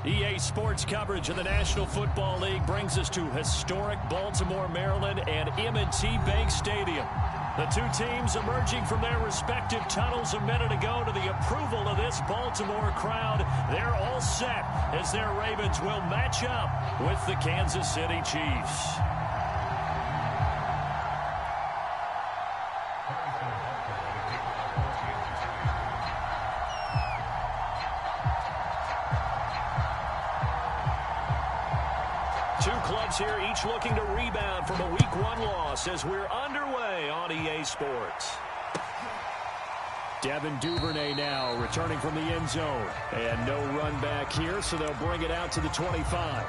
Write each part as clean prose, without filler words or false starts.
EA Sports coverage of the National Football League brings us to historic Baltimore, Maryland, and M&T Bank Stadium. The two teams emerging from their respective tunnels a minute ago to the approval of this Baltimore crowd. They're all set as their Ravens will match up with the Kansas City Chiefs. Here, each looking to rebound from a Week 1 loss as we're underway on EA Sports. Devin Duvernay now returning from the end zone. And no run back here, so they'll bring it out to the 25.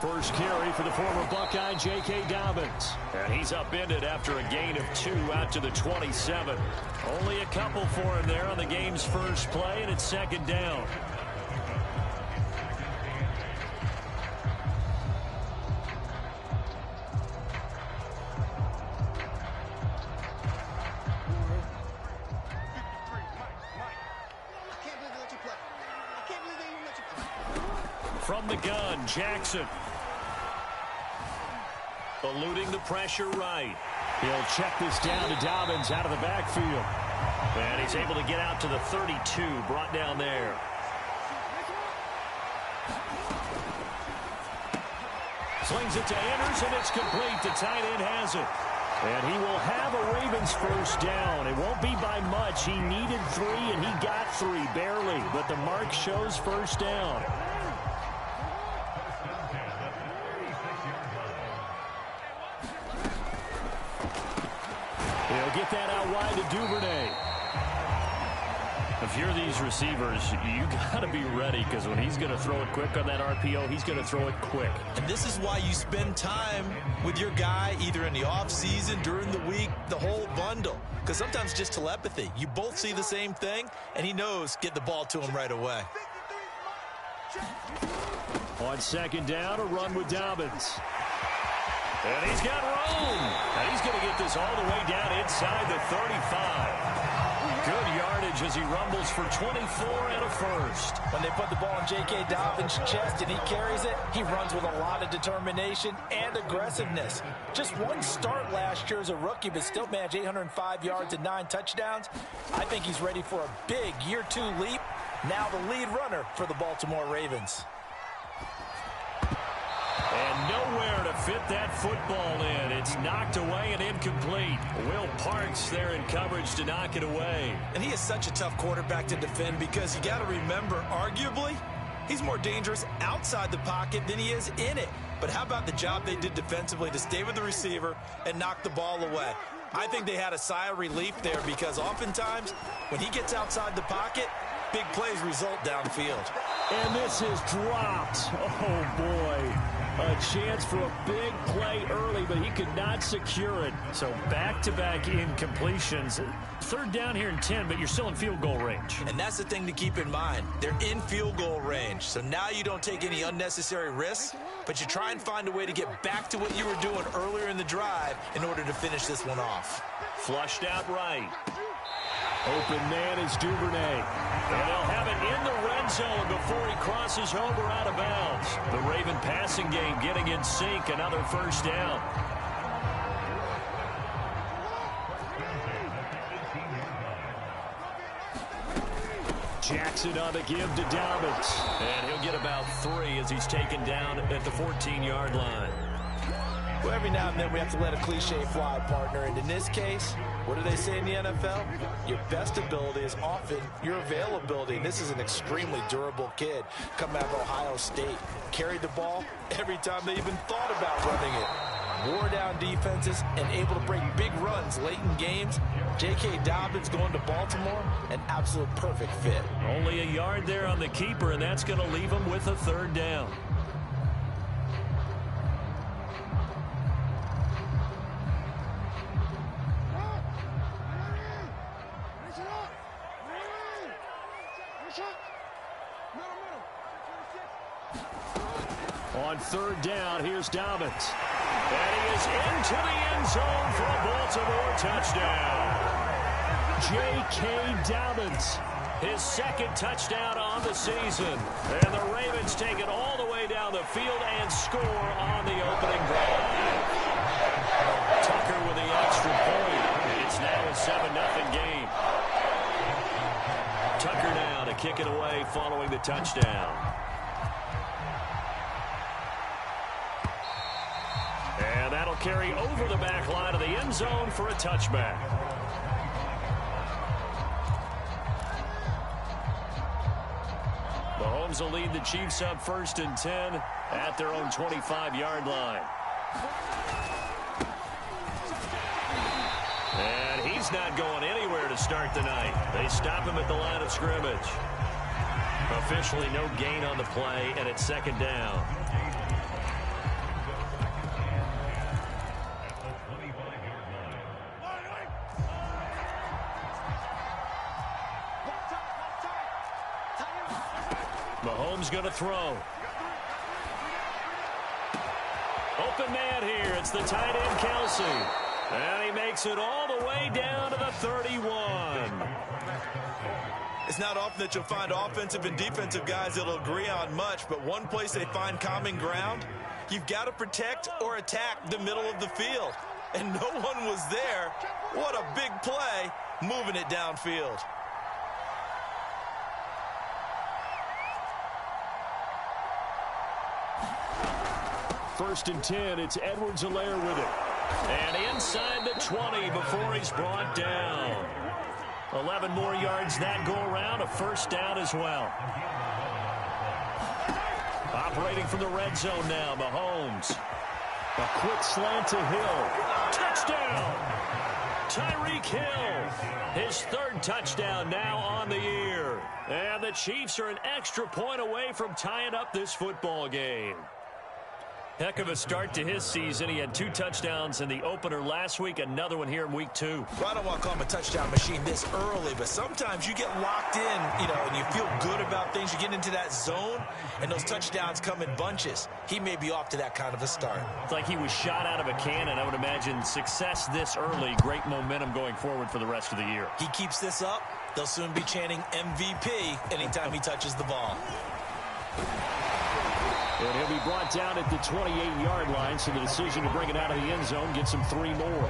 First carry for the former Buckeye, J.K. Dobbins. And he's upended after a gain of 2 out to the 27. Only a couple for him there on the game's first play, and it's second down. From the gun, Jackson. Eluding the pressure right. He'll check this down to Dobbins out of the backfield. And he's able to get out to the 32, brought down there. Slings it to Anders, and it's complete. The tight end has it. And he will have a Ravens first down. It won't be by much. He needed 3, and he got 3, barely. But the mark shows first down. He'll get that out wide to Duvernay. If you're these receivers, you got to be ready, because when he's going to throw it quick on that RPO, he's going to throw it quick. And this is why you spend time with your guy either in the offseason, during the week, the whole bundle. Because sometimes just telepathy. You both see the same thing, and he knows get the ball to him right away. On second down, a run with Dobbins. And he's got room. And he's going to get this all the way down inside the 35. Good yardage as he rumbles for 24 and a first. When they put the ball in J.K. Dobbins' chest and he carries it, he runs with a lot of determination and aggressiveness. Just one start last year as a rookie, but still managed 805 yards and 9 touchdowns. I think he's ready for a big year 2 leap. Now the lead runner for the Baltimore Ravens. And nowhere to fit that football in. It's knocked away and incomplete. Will Parks there in coverage to knock it away. And he is such a tough quarterback to defend, because you got to remember, arguably, he's more dangerous outside the pocket than he is in it. But how about the job they did defensively to stay with the receiver and knock the ball away? I think they had a sigh of relief there, because oftentimes when he gets outside the pocket, big plays result downfield. And this is dropped. Oh, boy. A chance for a big play early, but he could not secure it. So back-to-back incompletions. Third down here and 10, but you're still in field goal range. And that's the thing to keep in mind. They're in field goal range. So now you don't take any unnecessary risks, but you try and find a way to get back to what you were doing earlier in the drive in order to finish this one off. Flushed out right. Open man is Duvernay. And they'll have it in the red zone before he crosses over out of bounds. The Raven passing game getting in sync. Another first down. Jackson on the give to Dobbins. And he'll get about 3 as he's taken down at the 14-yard line. Well, every now and then we have to let a cliche fly, partner. And in this case, what do they say in the NFL? Your best ability is often your availability. And this is an extremely durable kid coming out of Ohio State. Carried the ball every time they even thought about running it. Wore down defenses and able to break big runs late in games. J.K. Dobbins going to Baltimore, an absolute perfect fit. Only a yard there on the keeper, and that's going to leave him with a third down. On third down, here's Dobbins. And he is into the end zone for a Baltimore touchdown. J.K. Dobbins, his second touchdown on the season. And the Ravens take it all the way down the field and score on the opening drive. Tucker with the extra point. It's now a 7-0 game. Tucker now to kick it away following the touchdown. And that'll carry over the back line of the end zone for a touchback. Mahomes will lead the Chiefs up 1st and 10 at their own 25-yard line. And he's not going anywhere to start the night. They stop him at the line of scrimmage. Officially no gain on the play, and it's 2nd down. Mahomes going to throw. Open man here. It's the tight end, Kelsey. And he makes it all the way down to the 31. It's not often that you'll find offensive and defensive guys that'll agree on much, but one place they find common ground, you've got to protect or attack the middle of the field. And no one was there. What a big play, moving it downfield. First and 10, it's Edwards-Helaire with it. And inside the 20 before he's brought down. 11 more yards that go around, a 1st down as well. Operating from the red zone now, Mahomes. A quick slant to Hill. Touchdown! Tyreek Hill, his 3rd touchdown now on the year. And the Chiefs are an extra point away from tying up this football game. Heck of a start to his season. He had 2 touchdowns in the opener last week, another one here in week 2. Well, I don't want to call him a touchdown machine this early, but sometimes you get locked in, and you feel good about things. You get into that zone, and those touchdowns come in bunches. He may be off to that kind of a start. It's like he was shot out of a cannon. I would imagine success this early, great momentum going forward for the rest of the year. He keeps this up, they'll soon be chanting MVP anytime he touches the ball. And he'll be brought down at the 28-yard line, so the decision to bring it out of the end zone gets him 3 more.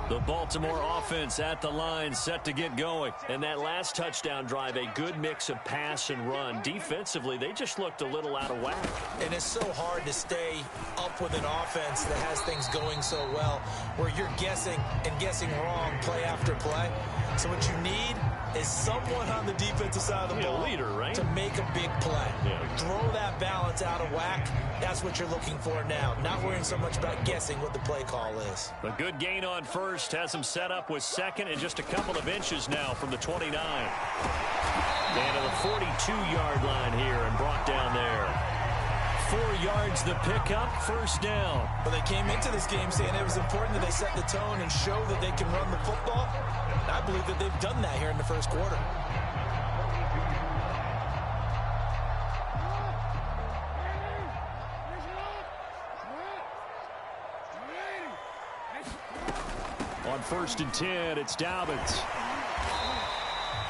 The Baltimore offense at the line, set to get going. And that last touchdown drive, a good mix of pass and run. Defensively, they just looked a little out of whack. And it's so hard to stay up with an offense that has things going so well, where you're guessing and guessing wrong play after play. So what you need is someone on the defensive side of the ball, leader, right? To make a big play. Yeah. Throw that balance out of whack. That's what you're looking for now. Not worrying so much about guessing what the play call is. A good gain on first has him set up with 2nd and just a couple of inches now from the 29. And to the 42-yard line here and brought down there. 4 yards the pickup, 1st down. But they came into this game saying it was important that they set the tone and show that they can run the football. I believe that they've done that here in the 1st quarter. On 1st and 10, it's Dobbins.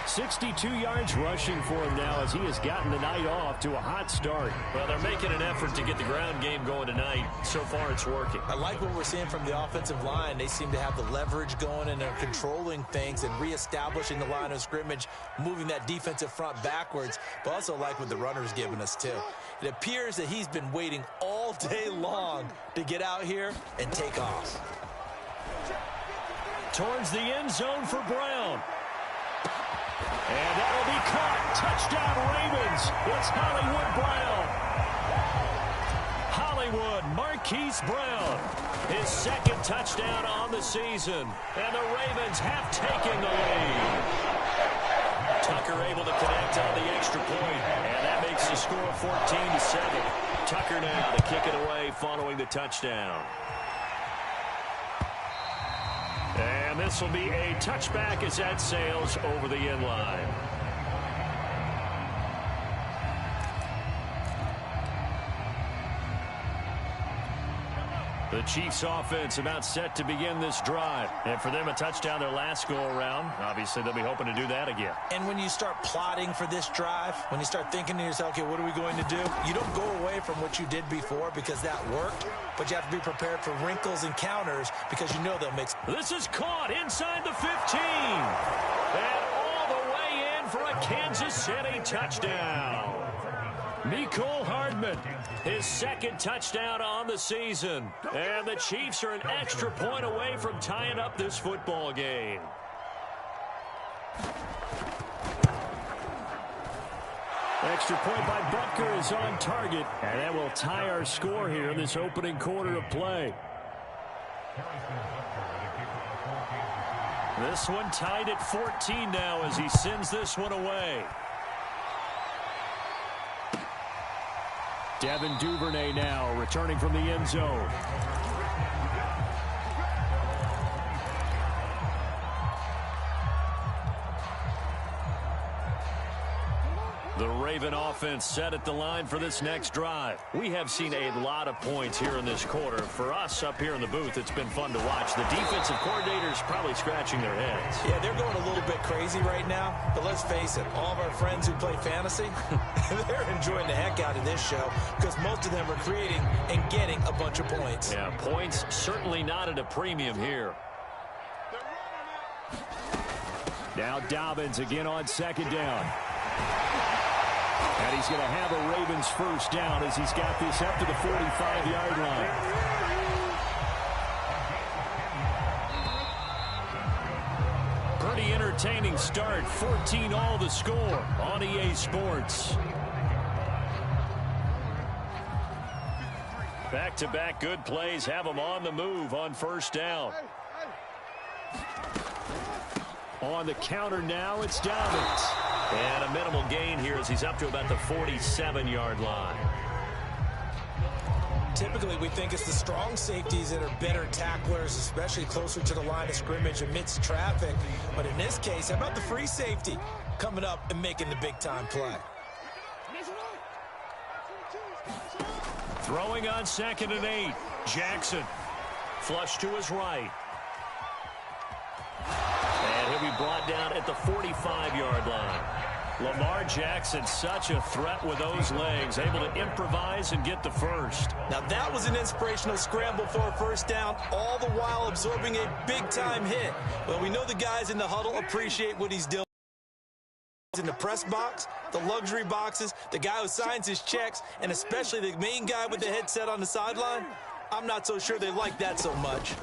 62 yards rushing for him now as he has gotten the night off to a hot start. Well, they're making an effort to get the ground game going tonight. So far, it's working. I like what we're seeing from the offensive line. They seem to have the leverage going, and they're controlling things and reestablishing the line of scrimmage, moving that defensive front backwards, but also like what the runner's giving us, too. It appears that he's been waiting all day long to get out here and take off. Towards the end zone for Brown. And that'll be caught. Touchdown, Ravens. It's Hollywood Brown. Hollywood Marquise Brown. His 2nd touchdown on the season. And the Ravens have taken the lead. Tucker able to connect on the extra point. And that makes the score 14-7. Tucker now to kick it away following the touchdown. And this will be a touchback as that sails over the end line. The Chiefs offense about set to begin this drive. And for them, a touchdown their last go-around. Obviously, they'll be hoping to do that again. And when you start plotting for this drive, when you start thinking to yourself, okay, what are we going to do? You don't go away from what you did before because that worked, but you have to be prepared for wrinkles and counters because you know they'll mix. This is caught inside the 15. And all the way in for a Kansas City touchdown. Mecole Hardman, his second touchdown on the season. And the Chiefs are an extra point away from tying up this football game. Extra point by Butker is on target. And that will tie our score here in this opening quarter of play. This one tied at 14 now as he sends this one away. Devin Duvernay now returning from the end zone. The Raven offense set at the line for this next drive. We have seen a lot of points here in this quarter. For us up here in the booth, it's been fun to watch. The defensive coordinators probably scratching their heads. Yeah, they're going a little bit crazy right now. But let's face it, all of our friends who play fantasy, they're enjoying the heck out of this show because most of them are creating and getting a bunch of points. Yeah, points certainly not at a premium here. Now Dobbins again on second down. And he's going to have a Ravens first down as he's got this up to the 45-yard line. Pretty entertaining start. 14-all the score on EA Sports. Back-to-back good plays have them on the move on first down. On the counter now, it's Dobbins. And a minimal gain here as he's up to about the 47-yard line. Typically, we think it's the strong safeties that are better tacklers, especially closer to the line of scrimmage amidst traffic. But in this case, how about the free safety coming up and making the big-time play? Throwing on 2nd and 8. Jackson. Flush to his right. And he'll be brought down at the 45-yard line. Lamar Jackson, such a threat with those legs, able to improvise and get the first. Now that was an inspirational scramble for a first down, all the while absorbing a big-time hit. Well, we know the guys in the huddle appreciate what he's doing. In the press box, the luxury boxes, the guy who signs his checks, and especially the main guy with the headset on the sideline, I'm not so sure they like that so much.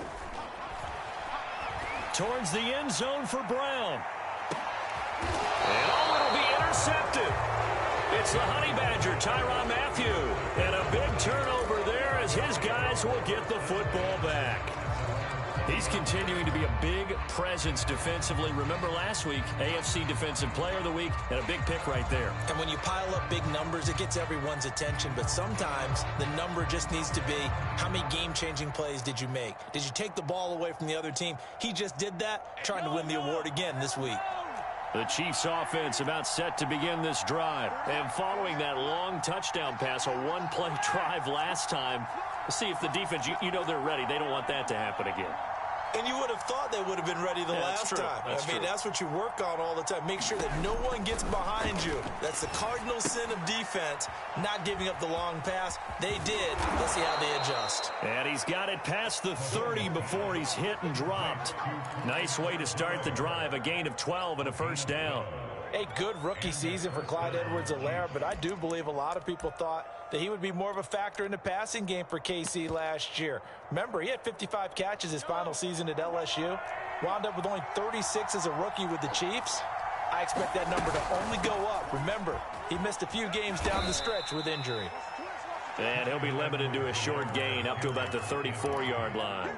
Towards the end zone for Brown. And it'll be intercepted. It's the Honey Badger, Tyrann Mathieu. And a big turnover there as his guys will get the football back. He's continuing to be a big presence defensively. Remember last week, AFC Defensive Player of the Week, and a big pick right there. And when you pile up big numbers, it gets everyone's attention. But sometimes the number just needs to be, how many game-changing plays did you make? Did you take the ball away from the other team? He just did that, trying to win the award again this week. The Chiefs offense about set to begin this drive. And following that long touchdown pass, a one-play drive last time, let's see if the defense, you know they're ready. They don't want that to happen again. And you would have thought they would have been ready the last time. That's what you work on all the time. Make sure that no one gets behind you. That's the cardinal sin of defense, not giving up the long pass. They did. Let's see how they adjust. And he's got it past the 30 before he's hit and dropped. Nice way to start the drive. A gain of 12 and a first down. A good rookie season for Clyde Edwards-Helaire, but I do believe a lot of people thought that he would be more of a factor in the passing game for KC last year. Remember, he had 55 catches his final season at LSU, wound up with only 36 as a rookie with the Chiefs. I expect that number to only go up. Remember, he missed a few games down the stretch with injury. And he'll be limited to a short gain up to about the 34-yard line.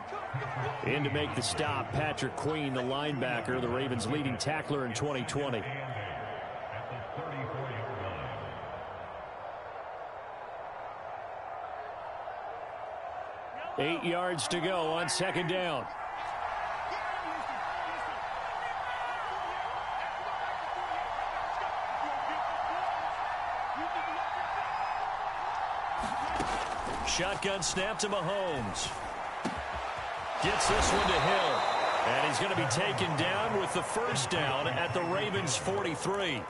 In to make the stop, Patrick Queen, the linebacker, the Ravens' leading tackler in 2020. 8 yards to go on second down. Shotgun snap to Mahomes. Gets this one to Hill. And he's going to be taken down with the first down at the Ravens' 43.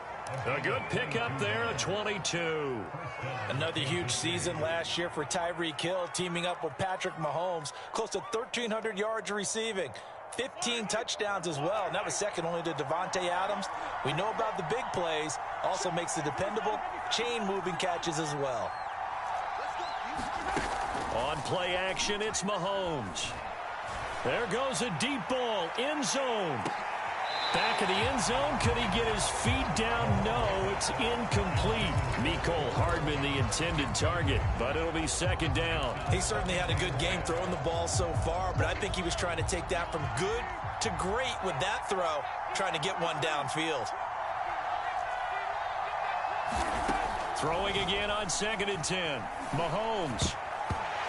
A good pickup there, a 22. Another huge season last year for Tyreek Hill, teaming up with Patrick Mahomes. Close to 1,300 yards receiving. 15 touchdowns as well, and that was second only to Devontae Adams. We know about the big plays. Also makes the dependable chain-moving catches as well. On play action, it's Mahomes. There goes a deep ball, end zone. Back of the end zone, could he get his feet down? No, it's incomplete. Mecole Hardman, the intended target, but it'll be second down. He certainly had a good game throwing the ball so far, but I think he was trying to take that from good to great with that throw, trying to get one downfield. Throwing again on 2nd and 10. Mahomes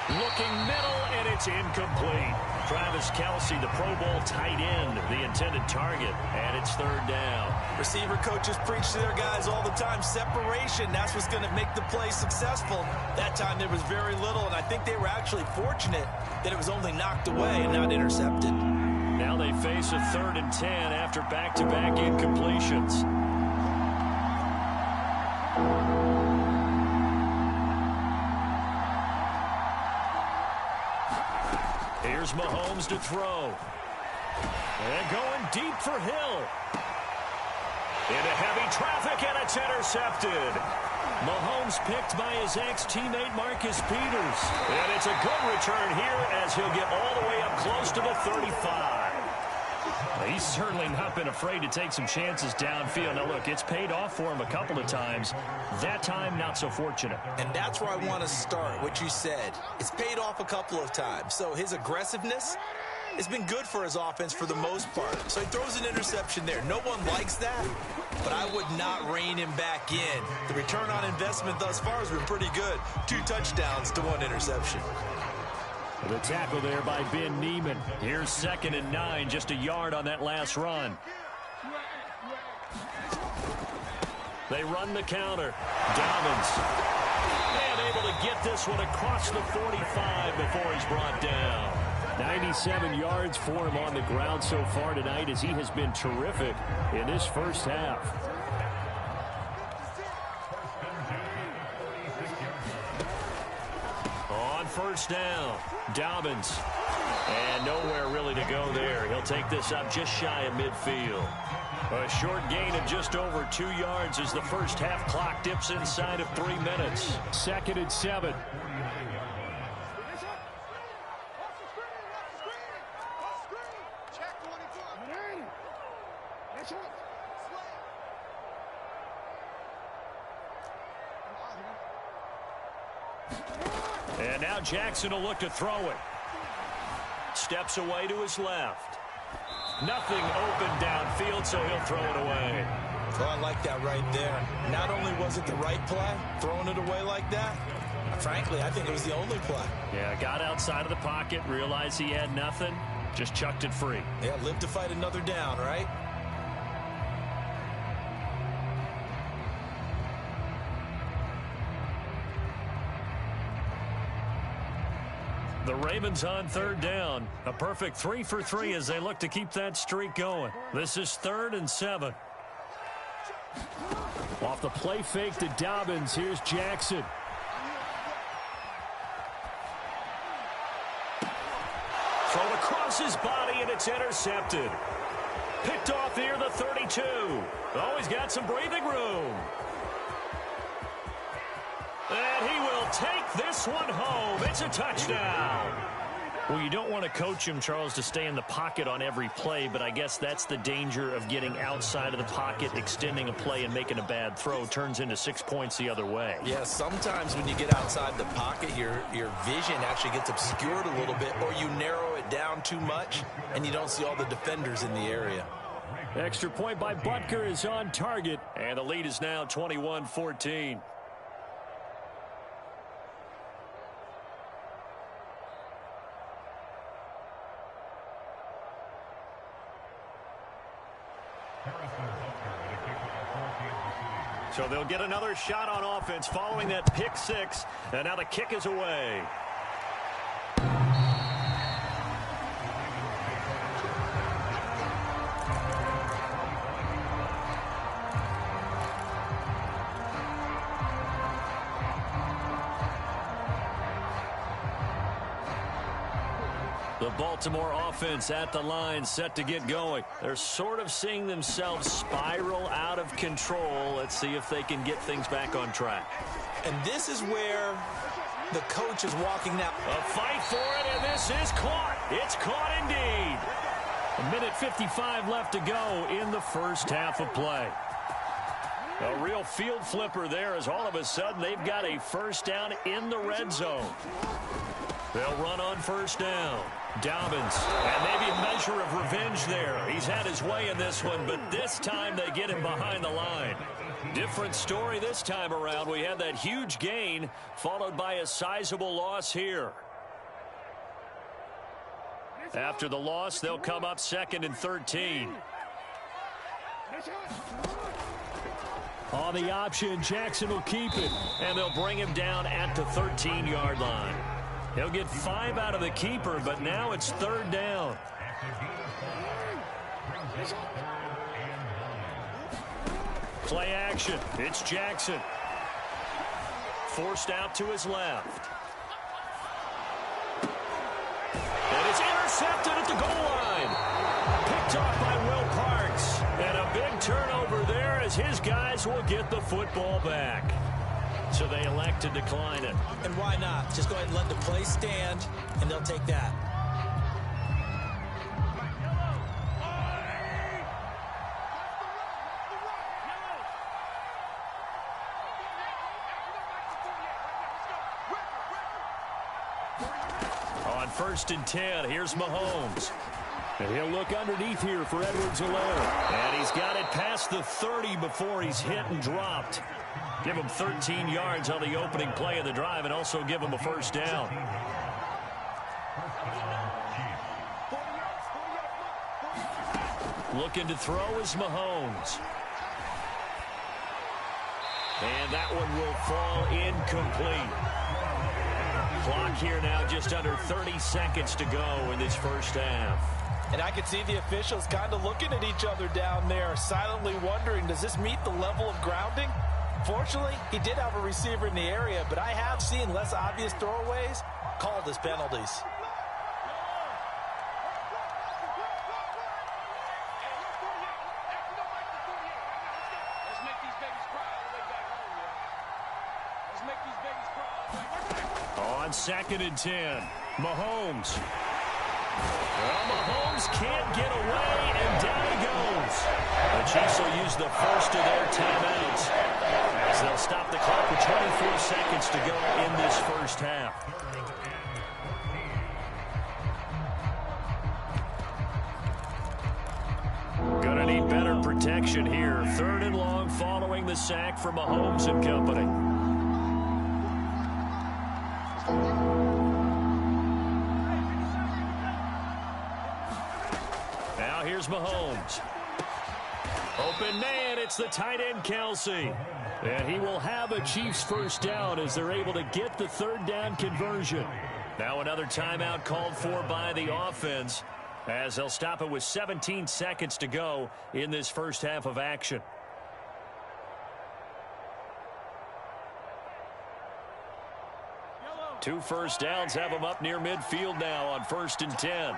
looking middle, and it's incomplete. Travis Kelce, the Pro Bowl tight end, the intended target, and it's third down. Receiver coaches preach to their guys all the time. Separation, that's what's going to make the play successful. That time there was very little, and I think they were actually fortunate that it was only knocked away and not intercepted. Now they face a 3rd and 10 after back-to-back incompletions. Here's Mahomes to throw. And going deep for Hill. Into heavy traffic, and it's intercepted. Mahomes picked by his ex-teammate Marcus Peters. And it's a good return here as he'll get all the way up close to the 35. He's certainly not been afraid to take some chances downfield. Now, look, it's paid off for him a couple of times. That time, not so fortunate. And that's where I want to start, what you said. It's paid off a couple of times. So his aggressiveness has been good for his offense for the most part. So he throws an interception there. No one likes that, but I would not rein him back in. The return on investment thus far has been pretty good. 2 touchdowns to 1 interception. The tackle there by Ben Neiman. Here's 2nd and 9, just a yard on that last run. They run the counter. Dobbins. And able to get this one across the 45 before he's brought down. 97 yards for him on the ground so far tonight as he has been terrific in this first half. On first down, Dobbins. And nowhere really to go there. He'll take this up just shy of midfield. A short gain of just over 2 yards as the first half clock dips inside of 3 minutes. 2nd and 7. And now Jackson will look to throw it. Steps away to his left. Nothing open downfield, so he'll throw it away. Oh, I like that right there. Not only was it the right play, throwing it away like that, frankly, I think it was the only play. Yeah, got outside of the pocket, realized he had nothing, just chucked it free. Yeah, live to fight another down, right? The Ravens on third down. A perfect 3 for 3 as they look to keep that streak going. This is 3rd and 7. Off the play fake to Dobbins. Here's Jackson. Thrown across his body, and it's intercepted. Picked off near the 32. Oh, he's got some breathing room. And he will take this one home. It's a touchdown. Well, you don't want to coach him, Charles, to stay in the pocket on every play, but I guess that's the danger of getting outside of the pocket, extending a play, and making a bad throw. Turns into 6 points the other way. Yeah, sometimes when you get outside the pocket, your vision actually gets obscured a little bit, or you narrow it down too much, and you don't see all the defenders in the area. Extra point by Butker is on target, and the lead is now 21-14. So they'll get another shot on offense following that pick six, and now the kick is away. The Baltimore offense at the line, set to get going. They're sort of seeing themselves spiral out of control. Let's see if they can get things back on track. And this is where the coach is walking now. A fight for it, and this is caught. It's caught indeed. 1:55 left to go in the first half of play. A real field flipper there, as all of a sudden they've got a first down in the red zone. They'll run on first down. Dobbins, and maybe a measure of revenge there. He's had his way in this one, but this time they get him behind the line. Different story this time around. We had that huge gain followed by a sizable loss here. After the loss, they'll come up 2nd and 13. On the option, Jackson will keep it, and they'll bring him down at the 13-yard line. He'll get 5 out of the keeper, but now it's 3rd down. Play action. It's Jackson. Forced out to his left. And it's intercepted at the goal line. Picked off by Will Parks. And a big turnover there as his guys will get the football back. So they elect to decline it. And why not? Just go ahead and let the play stand, and they'll take that. On 1st and 10, here's Mahomes. And he'll look underneath here for Edwards-Helaire. And he's got it past the 30 before he's hit and dropped. Give him 13 yards on the opening play of the drive and also give him a first down. Looking to throw is Mahomes. And that one will fall incomplete. Clock here now just under 30 seconds to go in this first half. And I could see the officials kind of looking at each other down there, silently wondering, does this meet the level of grounding? Fortunately, he did have a receiver in the area, but I have seen less obvious throwaways called as penalties. On 2nd and 10, Mahomes. Well, Mahomes can't get away, and down he goes. The Chiefs will use the first of their timeouts as they'll stop the clock with 24 seconds to go in this first half. Gonna need better protection here. 3rd and long following the sack from Mahomes and company. Now here's Mahomes. Open man, it's the tight end Kelsey. And he will have a Chiefs first down as they're able to get the 3rd down conversion. Now another timeout called for by the offense as they'll stop it with 17 seconds to go in this first half of action. Two first downs have them up near midfield now on 1st and 10.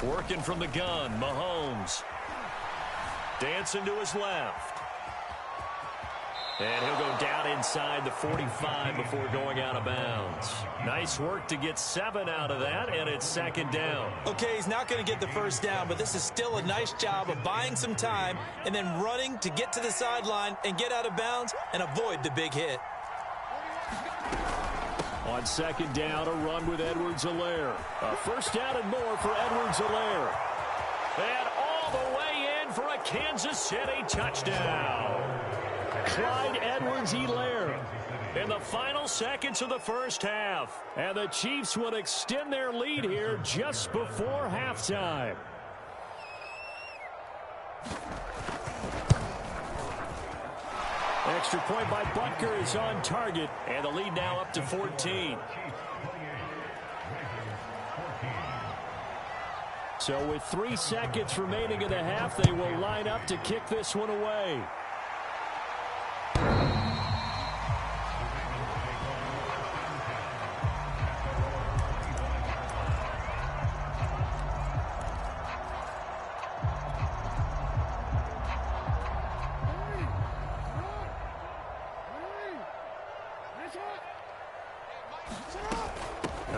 Working from the gun, Mahomes. Dancing to his left. And he'll go down inside the 45 before going out of bounds. Nice work to get 7 out of that, and it's 2nd down. Okay, he's not going to get the first down, but this is still a nice job of buying some time and then running to get to the sideline and get out of bounds and avoid the big hit. On second down, a run with Edwards-Helaire. A first down and more for Edwards-Helaire. And all the way in for a Kansas City touchdown. Clyde Edwards-Helaire in the final seconds of the first half. And the Chiefs will extend their lead here just before halftime. Extra point by Butker is on target, and the lead now up to 14. So with 3 seconds remaining in the half, they will line up to kick this one away.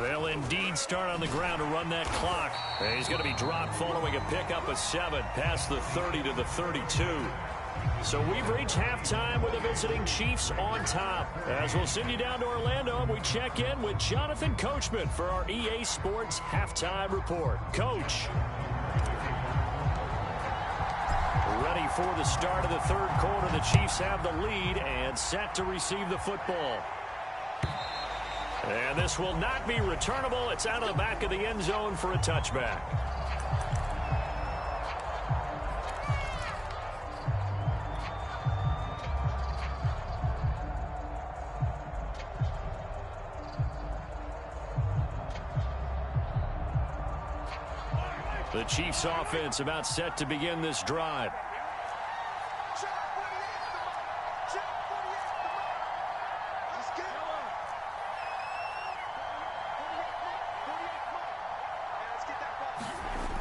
They'll indeed start on the ground to run that clock. And he's going to be dropped following a pickup of 7 past the 30 to the 32. So we've reached halftime with the visiting Chiefs on top. As we'll send you down to Orlando, we check in with Jonathan Coachman for our EA Sports Halftime Report. Coach. Ready for the start of the third quarter. The Chiefs have the lead and set to receive the football. And this will not be returnable. It's out of the back of the end zone for a touchback. The Chiefs offense about set to begin this drive.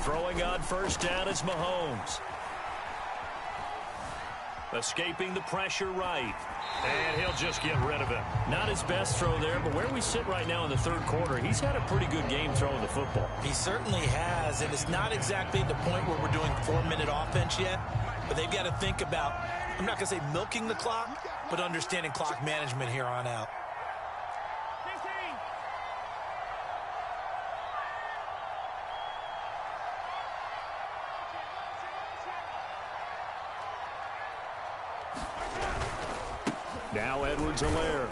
Throwing on first down is Mahomes. Escaping the pressure right. And he'll just get rid of it. Not his best throw there, but where we sit right now in the third quarter, he's had a pretty good game throwing the football. He certainly has, and it's not exactly the point where we're doing 4-minute offense yet, but they've got to think about, I'm not going to say milking the clock, but understanding clock management here on out. Now Edwards-Helaire.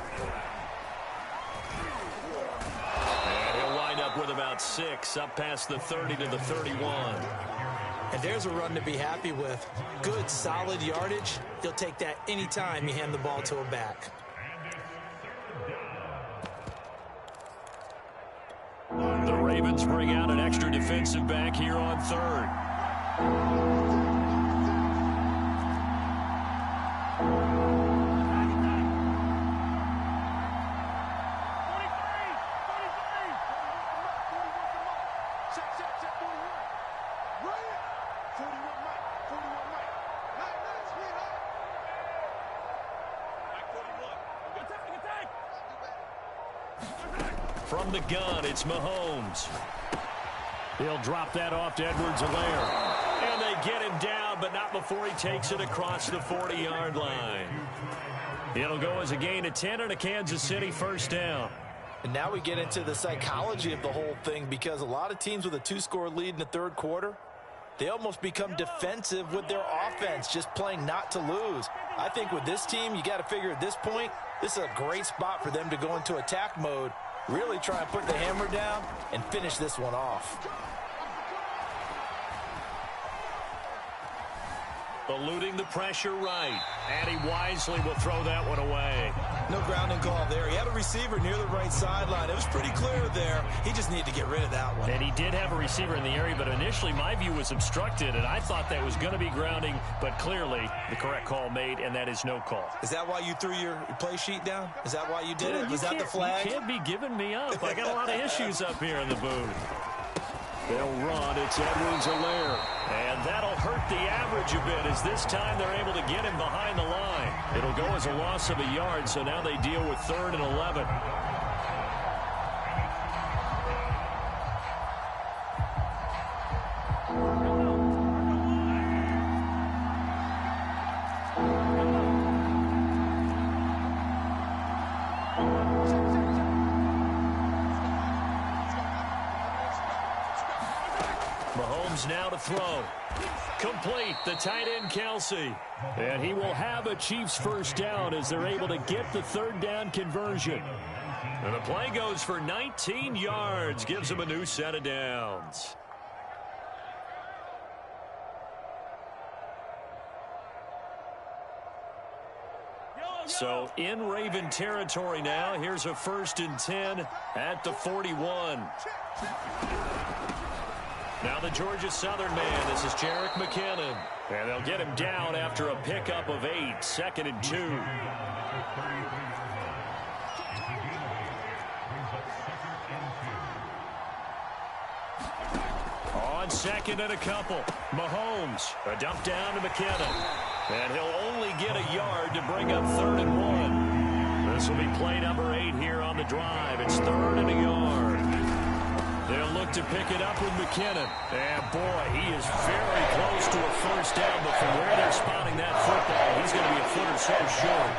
And he'll wind up with about 6, up past the 30 to the 31. And there's a run to be happy with. Good, solid yardage. He'll take that anytime you hand the ball to a back. The Ravens bring out an extra defensive back here on third. From the gun, it's Mahomes. He'll drop that off to Edwards-Helaire. And they get him down, but not before he takes it across the 40-yard line. It'll go as a gain of 10 and a Kansas City first down. And now we get into the psychology of the whole thing, because a lot of teams with a 2-score lead in the third quarter, they almost become defensive with their offense, just playing not to lose. I think with this team, you got to figure at this point, this is a great spot for them to go into attack mode, really try and put the hammer down and finish this one off. Eluding the pressure right. And he wisely will throw that one away. No grounding call there. He had a receiver near the right sideline. It was pretty clear there. He just needed to get rid of that one. And he did have a receiver in the area, but initially my view was obstructed, and I thought that was going to be grounding, but clearly the correct call made, and that is no call. Is that why you threw your play sheet down? Is that why you did it? Was that the flag? You can't be giving me up. I got a lot of issues up here in the booth. They'll run. It's Edwards-Helaire. And that'll hurt the average a bit, as this time they're able to get him behind the line. It'll go as a loss of a yard, so now they deal with 3rd and 11. Mahomes now to throw. Complete, the tight end Kelsey. And he will have a Chiefs first down as they're able to get the third down conversion. And the play goes for 19 yards, gives him a new set of downs. So in Raven territory now. Here's a 1st and 10 at the 41. Now the Georgia Southern man. This is Jerick McKinnon. And they'll get him down after a pickup of 8. 2nd and 2. On 2nd and a couple. Mahomes. A dump down to McKinnon. And he'll only get a yard to bring up 3rd and 1. This will be play number 8 here on the drive. It's 3rd and a yard. They'll look to pick it up with McKinnon. And, boy, he is very close to a first down. But from where they're spotting that football, he's going to be a foot or so short.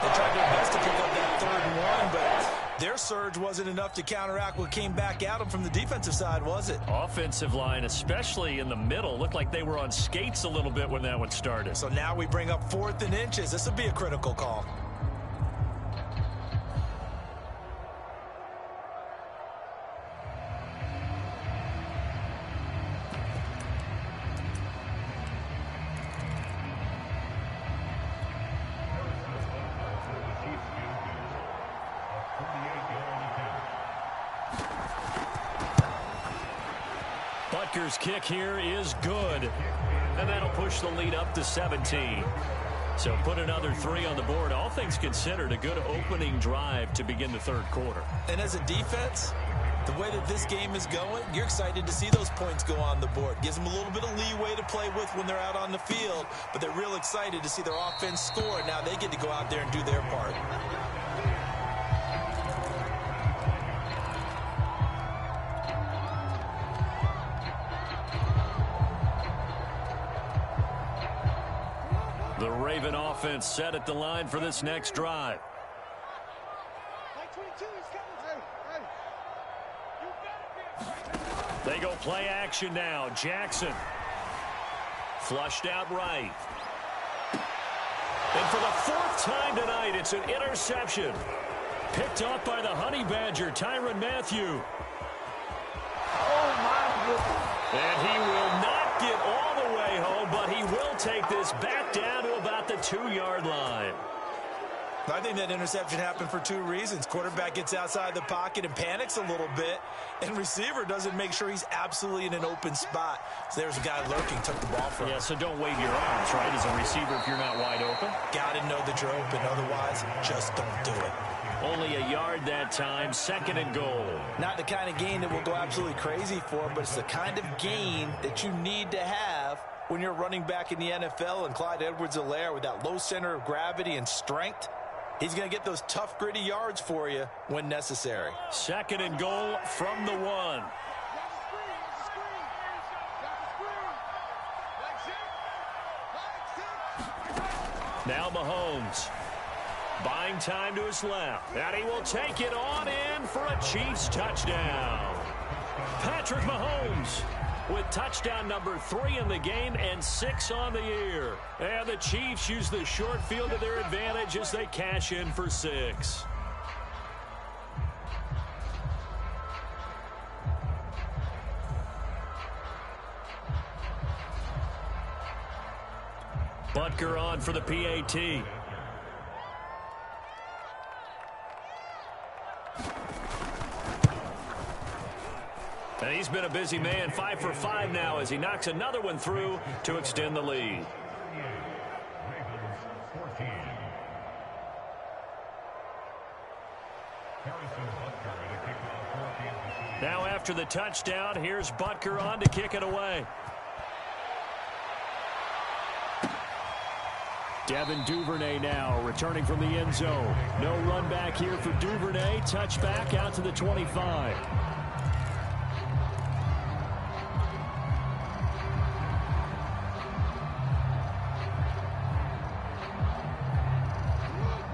They tried their best to pick up that 3rd and 1, but their surge wasn't enough to counteract what came back at them from the defensive side, was it? Offensive line, especially in the middle, looked like they were on skates a little bit when that one started. So now we bring up 4th and inches. This will be a critical call. Butker's kick here is good. And that'll push the lead up to 17. So put another 3 on the board. All things considered, a good opening drive to begin the 3rd quarter. And as a defense, the way that this game is going, you're excited to see those points go on the board. Gives them a little bit of leeway to play with when they're out on the field. But they're real excited to see their offense score. Now they get to go out there and do their part. The Raven offense set at the line for this next drive. They go play action now. Jackson. Flushed out right. And for the 4th time tonight, it's an interception. Picked up by the Honey Badger, Tyrann Mathieu. Oh, my goodness. And he will not get all the way home, but he will take this back down to about the 2-yard line. I think that interception happened for 2 reasons. Quarterback gets outside the pocket and panics a little bit, and receiver doesn't make sure he's absolutely in an open spot. So there's a guy lurking, took the ball from him. Yeah, so don't wave your arms, right, as a receiver if you're not wide open. Got to know that you're open. Otherwise, just don't do it. Only a yard that time, 2nd and goal. Not the kind of gain that we'll go absolutely crazy for, but it's the kind of gain that you need to have when you're running back in the NFL. And Clyde Edwards-Helaire, with that low center of gravity and strength, he's going to get those tough, gritty yards for you when necessary. 2nd and goal from the 1. Now Mahomes. Buying time to his left. And he will take it on in for a Chiefs touchdown. Patrick Mahomes with touchdown number 3 in the game and 6 on the year. And the Chiefs use the short field to their advantage as they cash in for 6. Butker on for the PAT. And he's been a busy man, 5 for 5 now as he knocks another one through to extend the lead. Now after the touchdown, here's Butker on to kick it away. Devin Duvernay now returning from the end zone. No run back here for Duvernay. Touchback out to the 25.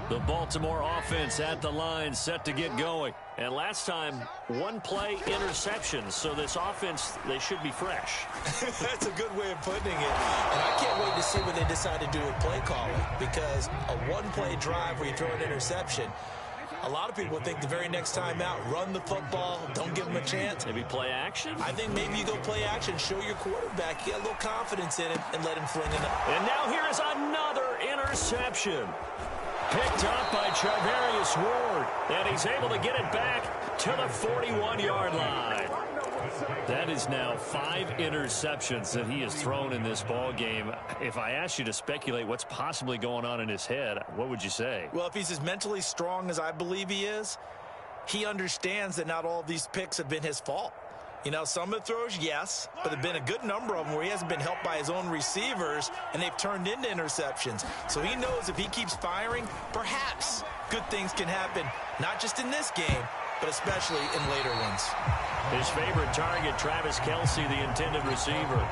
The Baltimore offense at the line set to get going. And last time, one play interception. So this offense, they should be fresh. That's a good way of putting it. And I can't wait to see what they decide to do with play calling, because a one-play drive where you throw an interception, a lot of people think the very next time out, run the football, don't give them a chance. Maybe play action? I think maybe you go play action, show your quarterback, get a little confidence in him, and let him fling it up. And now here's another interception. Picked up by Charvarius Ward, and he's able to get it back to the 41-yard line. That is now 5 interceptions that he has thrown in this ball game. If I asked you to speculate what's possibly going on in his head, what would you say? Well, if he's as mentally strong as I believe he is, he understands that not all of these picks have been his fault. You know, some of the throws, yes, but there have been a good number of them where he hasn't been helped by his own receivers, and they've turned into interceptions. So he knows if he keeps firing, perhaps good things can happen, not just in this game, but especially in later ones. His favorite target, Travis Kelce, the intended receiver.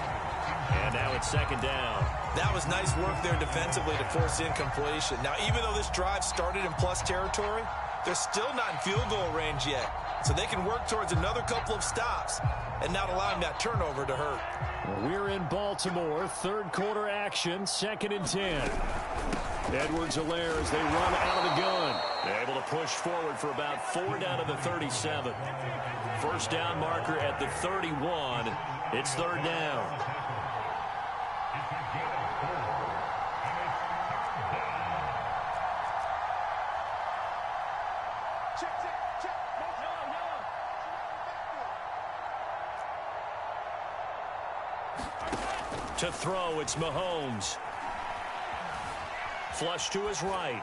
And now it's second down. That was nice work there defensively to force incompletion. Now, even though this drive started in plus territory, they're still not in field goal range yet. So they can work towards another couple of stops and not allowing that turnover to hurt. Well, we're in Baltimore. Third quarter action, 2nd and 10. Edwards-Helaire as they run out of the gun. They're able to push forward for about 4 down to the 37. First down marker at the 31. It's third down. To throw, it's Mahomes. Flush to his right.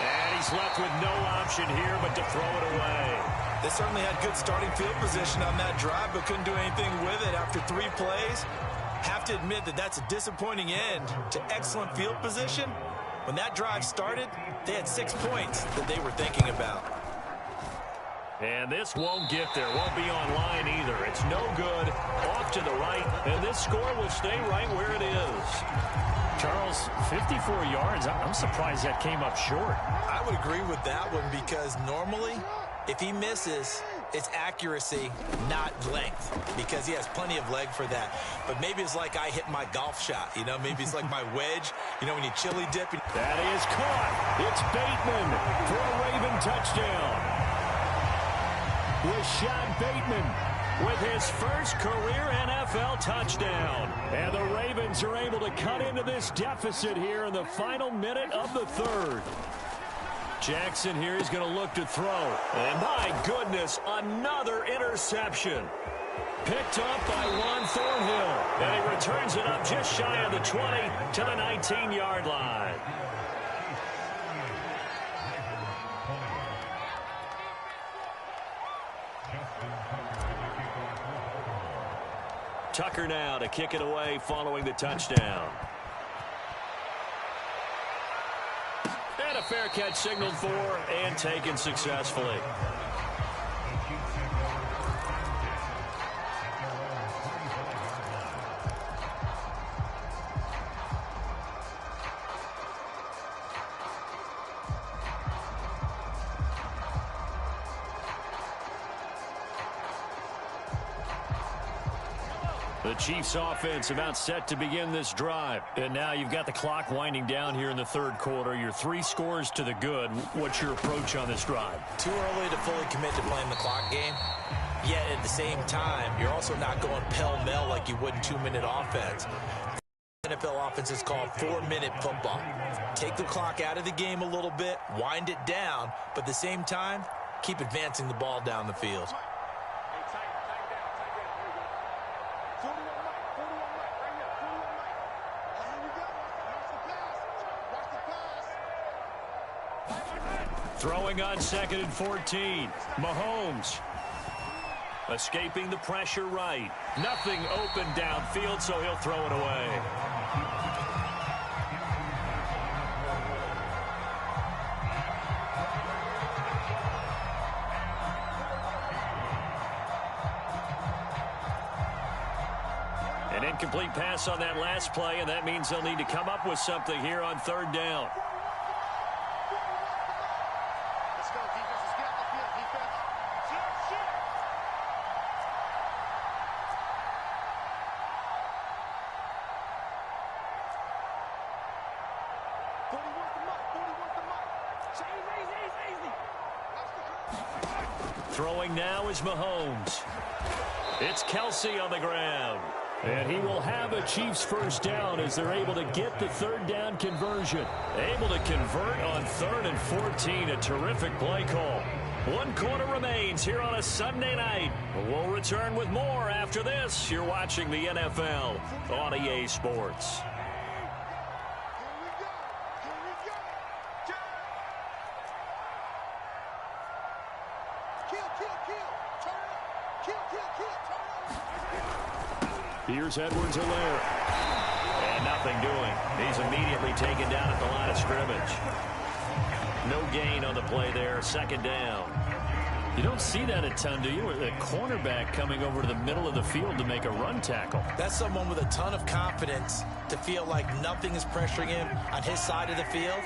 And he's left with no option here but to throw it away. They certainly had good starting field position on that drive, but couldn't do anything with it after 3 plays. Have to admit that that's a disappointing end to excellent field position. When that drive started, they had 6 points that they were thinking about. And this won't get there, won't be online either. It's no good, off to the right, and this score will stay right where it is. Charles, 54 yards, I'm surprised that came up short. I would agree with that one, because normally, if he misses, it's accuracy, not length, because he has plenty of leg for that. But maybe it's like I hit my golf shot, you know, maybe it's like my wedge, you know, when you chili dip. That is caught. It's Bateman for a Raven touchdown. Rashad Bateman with his first career NFL touchdown. And the Ravens are able to cut into this deficit here in the final minute of the third. Jackson here is going to look to throw. And my goodness, another interception. Picked up by Juan Thornhill. And he returns it up just shy of the 20 to the 19-yard line. Tucker now to kick it away following the touchdown. And a fair catch signaled for and taken successfully. The Chiefs offense about set to begin this drive. And now you've got the clock winding down here in the third quarter. Your 3 scores to the good. What's your approach on this drive? Too early to fully commit to playing the clock game. Yet at the same time, you're also not going pell-mell like you would in 2-minute offense. NFL offense is called 4-minute football. Take the clock out of the game a little bit, wind it down, but at the same time, keep advancing the ball down the field. Throwing on 2nd and 14. Mahomes escaping the pressure right. Nothing open downfield, so he'll throw it away. An incomplete pass on that last play, and that means they'll need to come up with something here on third down. Throwing now is Mahomes. It's Kelsey on the ground. And he will have a Chiefs first down as they're able to get the third down conversion. Able to convert on 3rd and 14. A terrific play call. 1 quarter remains here on a Sunday night. We'll return with more after this. You're watching the NFL on EA Sports. Here's Edwards-Helaire. And nothing doing. He's immediately taken down at the line of scrimmage. No gain on the play there. 2nd down. You don't see that a ton, do you? The cornerback coming over to the middle of the field to make a run tackle. That's someone with a ton of confidence to feel like nothing is pressuring him on his side of the field.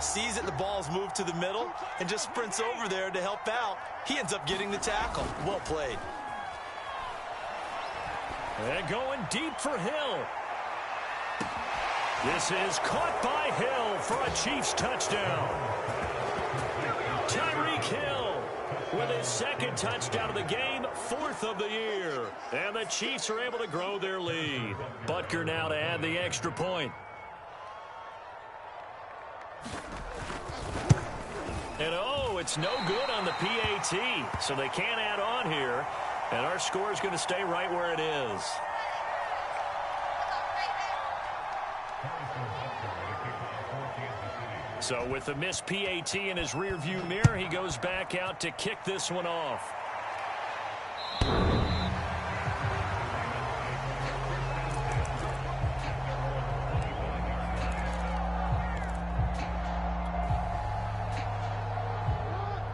Sees that the ball's moved to the middle and just sprints over there to help out. He ends up getting the tackle. Well played. And going deep for Hill. This is caught by Hill for a Chiefs touchdown. Tyreek Hill with his 2nd touchdown of the game, 4th of the year. And the Chiefs are able to grow their lead. Butker now to add the extra point. And oh, it's no good on the PAT. So they can't add on here. And our score is going to stay right where it is. So with the missed PAT in his rearview mirror, he goes back out to kick this one off.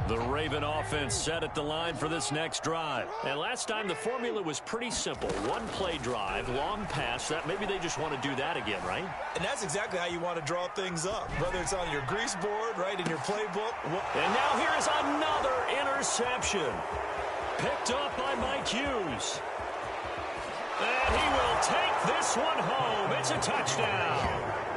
The Raven offense set at the line for this next drive. And last time the formula was pretty simple. 1 play drive, long pass. That maybe they just want to do that again, right? And that's exactly how you want to draw things up. Whether it's on your grease board, right, in your playbook. And now here is another interception. Picked up by Mike Hughes. And he will take this one home. It's a touchdown.